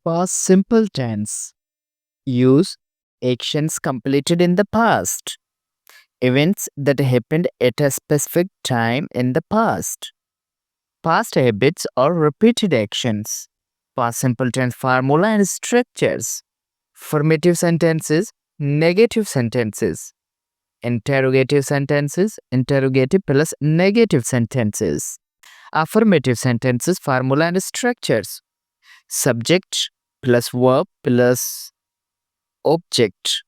Past simple tense. Use actions completed in the past. Events that happened at a specific time in the past. Past habits or repeated actions. Past simple tense formula and structures. Formative sentences, negative sentences. Interrogative sentences, interrogative plus negative sentences. Affirmative sentences, formula and structures. Subject plus verb plus object.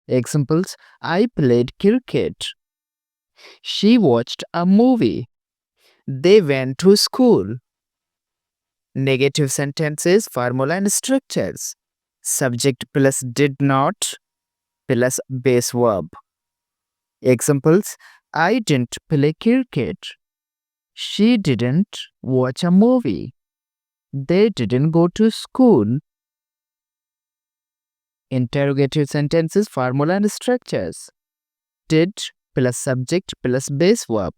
Examples: I played cricket. She watched a movie. They went to school. Negative sentences, formula and structures. Subject plus did not plus base verb. Examples: I didn't play cricket. She didn't watch a movie. They didn't go to school. Interrogative sentences, formula and structures. Did plus subject plus base verb.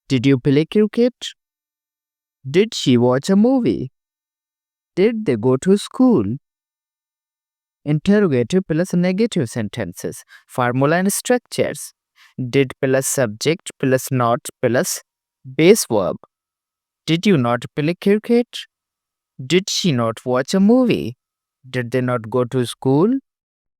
Did you play cricket? Did she watch a movie? Did they go to school? Interrogative plus negative sentences, formula and structures. Did plus subject plus not plus base verb. Did you not play cricket? Did she not watch a movie? Did they not go to school?